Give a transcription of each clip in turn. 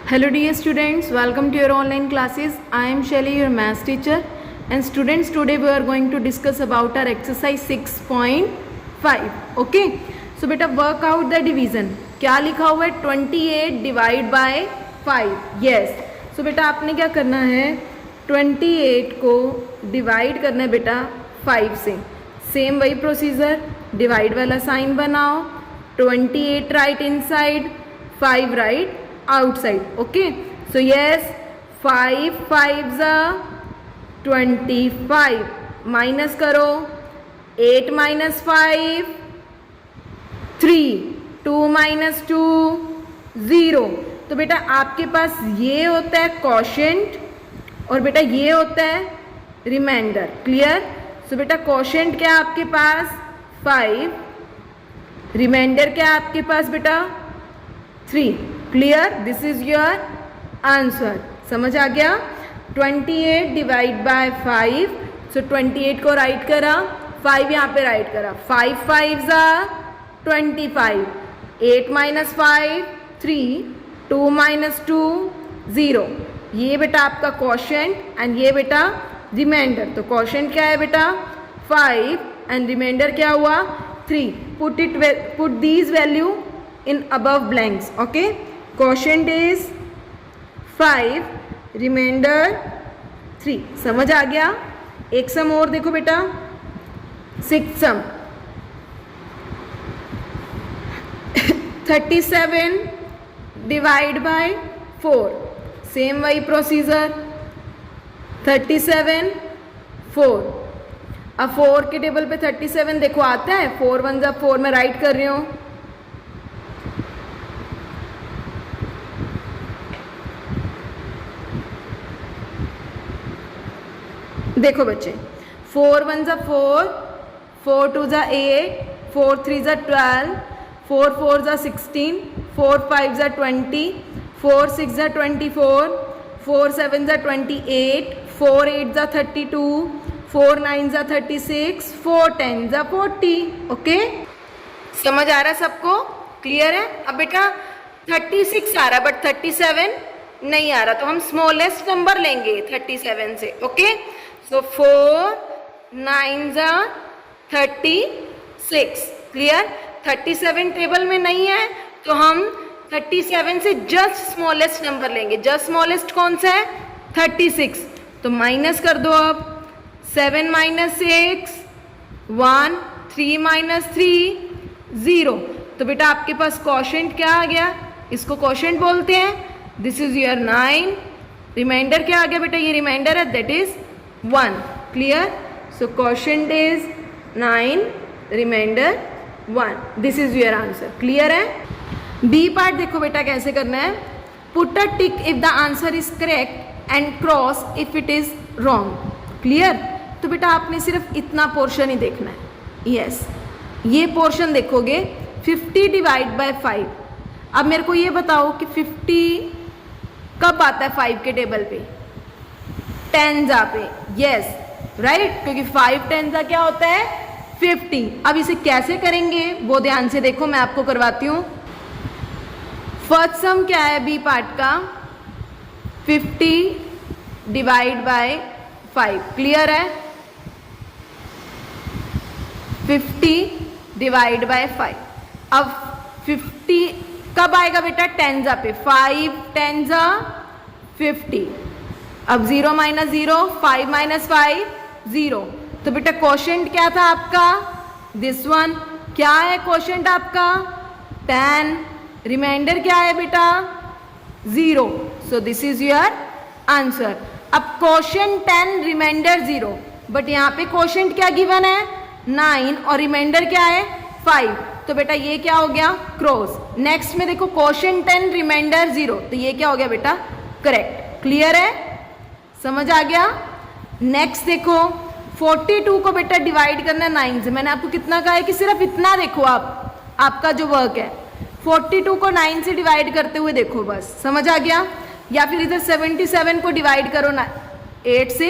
Hello dear students, welcome to your online classes. I am Shelly, your maths teacher. And students, today we are going to discuss about our exercise 6.5. Okay, so beta work out the division. क्या लिखा हुआ है 28 divide by 5. Yes, सो बेटा आपने क्या करना है, 28 को डिवाइड करना है बेटा 5 से. सेम वही प्रोसीजर, डिवाइड वाला साइन बनाओ, 28 right inside, 5 right outside. Okay, so yes, 5 5s are 25. Minus करो, 8 minus 5 3, 2 minus 2 0. तो बेटा आपके पास ये होता है क्वोशिएंट और बेटा ये होता है रिमाइंडर. क्लियर? सो बेटा क्वोशिएंट क्या है आपके पास 5, रिमाइंडर क्या है आपके पास बेटा 3. Clear? This is your answer. समझ आ गया? 28 डिवाइड बाय 5. सो 28 को राइट करा, 5 यहाँ पे राइट करा, 5 5s are 25, 8 minus 5 3, 2 minus 2 0. ये बेटा आपका क्वोशिएंट एंड ये बेटा रिमाइंडर. तो क्वोशिएंट क्या है बेटा 5 एंड रिमाइंडर क्या हुआ 3. Put these value in above blanks. Okay, quotient is 5, remainder 3. समझ आ गया? एक सम और देखो बेटा, 6th sum 37 divide by 4. Same वही प्रोसीजर, 37 4. अब 4 के टेबल पे 37 देखो आता है, 4 1 जा 4 में राइट कर रही हूँ. देखो बच्चे, 4 1 जा 4, 4 2 जा 8, 4 3 जा 12, 4 4 जा 16, 4 5 जा 20, 4 6 जा 24, 4 7 जा 28, 4 8 जा 32, 4 9 जा 36, 4 10 जा 40. ओके, समझ आ रहा है सबको? क्लियर है? अब बेटा 36 आ रहा है बट 37 नहीं आ रहा, तो हम स्मॉलेस्ट नंबर लेंगे 37 से. Okay, so 4 9s are 36. Clear? 37 table में नहीं है तो हम 37 से जस्ट स्मॉलेस्ट नंबर लेंगे. जस्ट स्मॉलेस्ट कौन सा है 36. तो माइनस कर दो. अब 7 minus 6 1, 3 minus 3 0. तो बेटा आपके पास क्वोशिएंट क्या आ गया, इसको क्वोशिएंट बोलते हैं. This is your 9. रिमाइंडर क्या आ गया बेटा, ये रिमाइंडर है, that is 1. Clear? So quotient is 9, remainder 1. This is your answer. Clear है? बी पार्ट देखो बेटा कैसे करना है. Put a tick if the answer is correct and cross if it is wrong. Clear? तो बेटा आपने सिर्फ इतना पोर्शन ही देखना है. यस, ये पोर्शन देखोगे 50 डिवाइड बाय 5. अब मेरे को ये बताओ कि 50 कब आता है 5 के टेबल पे, 10 जा पे. यस राइट, क्योंकि 5 10 जा क्या होता है 50. अब इसे कैसे करेंगे वो ध्यान से देखो, मैं आपको करवाती हूँ. फर्स्ट सम क्या है बी पार्ट का, 50 डिवाइड बाय 5. क्लियर है? 50 डिवाइड बाय 5. अब 50 कब आएगा बेटा 10 जा पे, 5 10 जा 50. अब 0 minus 0, 5 minus 5 0. तो बेटा क्वोशिएंट क्या था आपका, दिस वन. क्या है क्वोशिएंट आपका 10. रिमाइंडर क्या है बेटा 0. So this is your answer. अब क्वोशिएंट 10, रिमाइंडर 0, बट यहाँ पे क्वोशिएंट क्या गिवन है 9 और रिमाइंडर क्या है 5. तो बेटा ये क्या हो गया क्रॉस. नेक्स्ट में देखो क्वोशिएंट 10, रिमाइंडर 0, तो ये क्या हो गया बेटा करेक्ट. क्लियर है? समझ आ गया? नेक्स्ट देखो 42 को बेटा डिवाइड करना है 9 से. मैंने आपको कितना कहा है कि सिर्फ इतना देखो, आपका जो वर्क है 42 को 9 से डिवाइड करते हुए देखो बस. समझ आ गया? या फिर इधर 77 को डिवाइड करो 8 से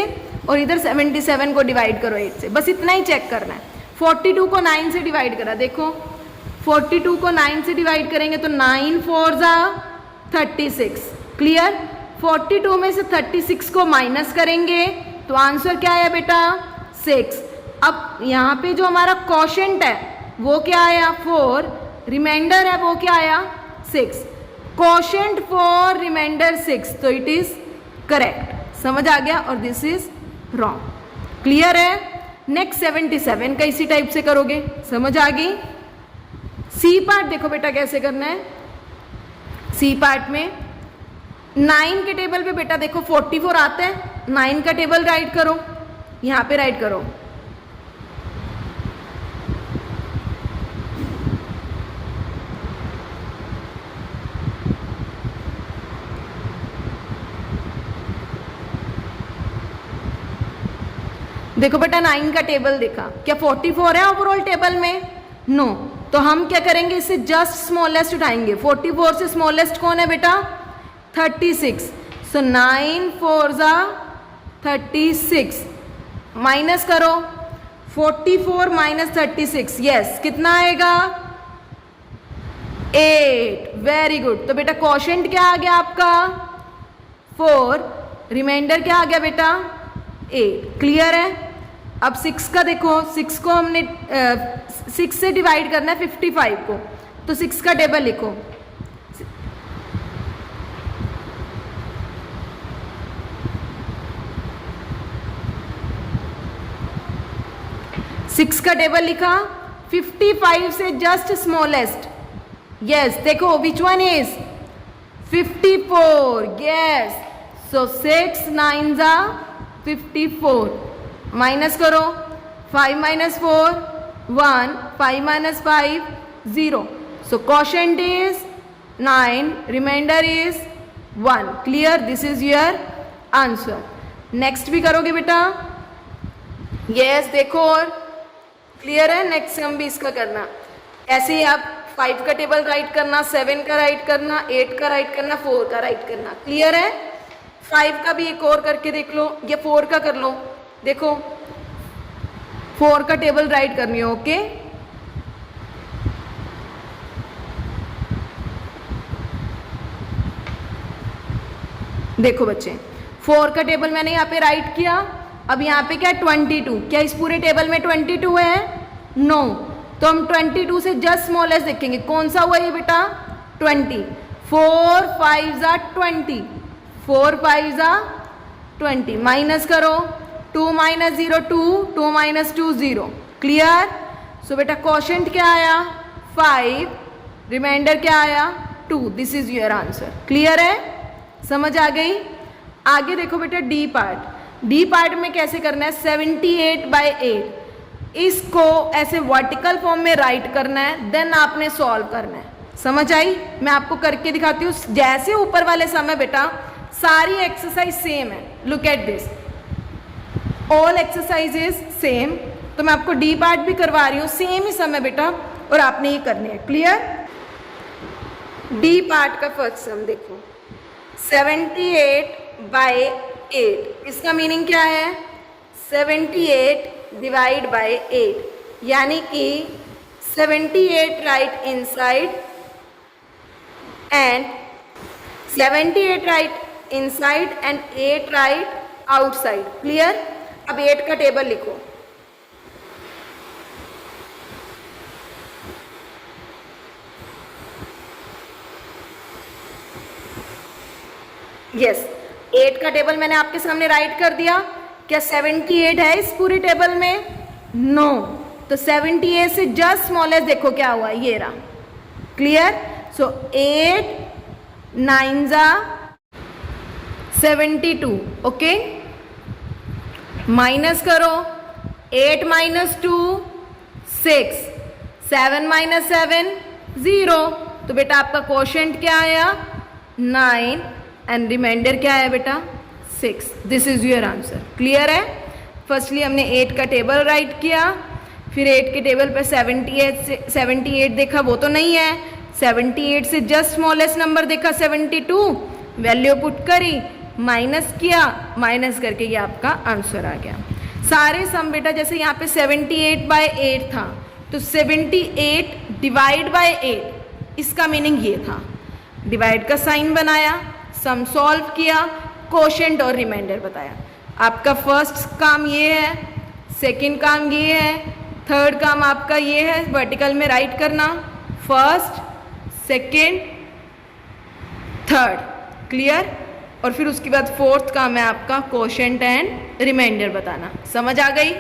और इधर 77 को डिवाइड करो 8 से. बस इतना ही चेक करना है. 42 को 9 से डिवाइड करा, देखो 42 को 9 से डिवाइड करेंगे तो 9 4 जा 36, क्लियर। 42 में से 36 को माइनस करेंगे तो आंसर क्या आया बेटा 6। अब यहाँ पे जो हमारा क्वोशेंट है वो क्या आया 4, रिमाइंडर है वो क्या आया 6। क्वोशेंट 4 रिमाइंडर 6, तो इट इज करेक्ट। समझ आ गया, और दिस इज रॉन्ग। क्लियर है। नेक्स्ट 77 का इसी टाइप से करोगे, समझ आ गई। सी पार्ट देखो बेटा कैसे करना है। सी पार्ट में 9 के टेबल पे बेटा देखो 44 आता है, 9 का टेबल राइट करो, यहाँ पे राइट करो। देखो बेटा 9 का टेबल देखा, क्या 44 है ओवरऑल टेबल में? नो। तो हम क्या करेंगे, इससे जस्ट स्मॉलेस्ट उठाएंगे। 44 से स्मॉलेस्ट कौन है बेटा 36। सो 9 4 जा 36, माइनस करो 44 माइनस 36, यस कितना आएगा 8। Very good. तो बेटा क्वोशेंट क्या आ गया आपका 4, रिमाइंडर क्या आ गया बेटा 8। क्लियर है। अब 6 का देखो, 6 को हमने 6 से डिवाइड करना है 55 को, तो 6 का टेबल लिखो। सिक्स का टेबल लिखा, 55 से जस्ट स्मॉलेस्ट, यस देखो which one is 54, yes. So 6 9 जा 54, माइनस करो 5 minus 4 1, 5 minus 5 0। So quotient is 9, remainder is 1। Clear, this is your answer. Next भी करोगे बेटा, यस देखो, और क्लियर है। नेक्स्ट हम भी इसका करना, ऐसे ही आप 5 का टेबल राइट करना, 7 का राइट करना, 8 का राइट करना, 4 का राइट करना। क्लियर है। 5 का भी एक और करके देख लो, या 4 का कर लो। देखो 4 का टेबल राइट करनी है, ओके। देखो बच्चे 4 का टेबल मैंने यहाँ पे राइट किया। अब यहाँ पे क्या 22, क्या इस पूरे टेबल में 22 है? नो। तो हम 22 से जस्ट स्मॉलेस्ट देखेंगे, कौन सा हुआ ये बेटा 20। 4 5 जा 20, 4 5 जा 20, माइनस करो 2 माइनस 0 2, 2 माइनस 2 0। क्लियर। सो बेटा क्वोशेंट क्या आया 5, रिमाइंडर क्या आया 2। This is your answer. Clear है, समझ आ गई। आगे देखो बेटा डी पार्ट। डी पार्ट में कैसे करना है, 78/8 इसको ऐसे वर्टिकल फॉर्म में राइट करना है, देन आपने सॉल्व करना है। समझ आई? मैं आपको करके दिखाती हूँ। जैसे ऊपर वाले समय बेटा सारी एक्सरसाइज सेम है। Look at this, all exercise is same. तो मैं आपको डी पार्ट भी करवा रही हूँ, सेम ही समय बेटा, और आपने ये करनी है। क्लियर। डी पार्ट का फर्स्ट सम देखो, 78/8, इसका मीनिंग क्या है 78 डिवाइड बाय 8, यानी कि 78 right inside and 78 right inside and 8 right outside. Clear. अब 8 का टेबल लिखो। यस, 8 का टेबल मैंने आपके सामने राइट कर दिया। क्या 78 है इस पूरे टेबल में? नो। तो 78 से जस्ट स्मॉलेस्ट देखो क्या हुआ, ये रहा। क्लियर। सो 8 9 जा 72, ओके। माइनस करो 8 माइनस 2 6, 7 माइनस 7 0। तो बेटा आपका क्वोशेंट क्या आया 9 एंड रिमाइंडर क्या है बेटा 6। This is your answer. Clear है। फर्स्टली हमने 8 का टेबल राइट किया, फिर 8 के टेबल पर 78 देखा, वो तो नहीं है। 78 से जस्ट स्मॉलेस्ट नंबर देखा 72, वैल्यू पुट करी, माइनस किया, माइनस करके ये आपका आंसर आ गया। सारे सम बेटा जैसे यहाँ पे 78/8 था, तो 78 डिवाइड बाय 8, इसका मीनिंग ये था। डिवाइड का साइन बनाया, सम सॉल्व किया, कोशेंट और रिमाइंडर बताया। आपका फर्स्ट काम ये है, सेकंड काम ये है, थर्ड काम आपका ये है वर्टिकल में राइट करना, फर्स्ट सेकंड थर्ड, क्लियर। और फिर उसके बाद फोर्थ काम है आपका कोशेंट एंड रिमाइंडर बताना। समझ आ गई,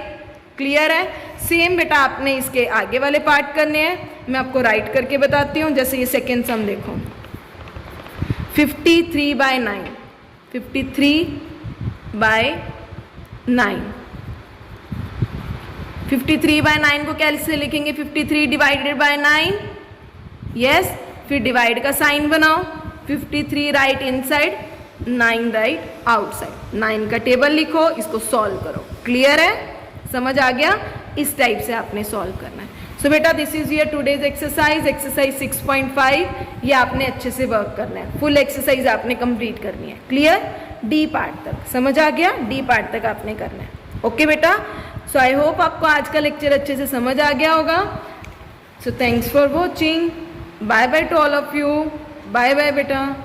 क्लियर है। सेम बेटा आपने इसके आगे वाले पार्ट करने हैं, मैं आपको राइट करके बताती हूँ। जैसे ये सेकेंड सम देखो, 53/9, 53/9, 53/9 को कैसे लिखेंगे? 53 डिवाइडेड बाय 9, यस। फिर डिवाइड का साइन बनाओ, 53 राइट इनसाइड, 9 राइट आउटसाइड। 9 का टेबल लिखो, इसको सॉल्व करो। क्लियर है, समझ आ गया? इस टाइप से आपने सॉल्व करना है। सो बेटा this is your today's exercise, exercise 6.5। ये आपने अच्छे से वर्क करना है, फुल एक्सरसाइज आपने कंप्लीट करनी है। क्लियर? डी पार्ट तक समझ आ गया? डी पार्ट तक आपने करना है। ओके बेटा, सो आई होप आपको आज का लेक्चर अच्छे से समझ आ गया होगा। So thanks for watching, bye bye to all of you, bye bye बेटा।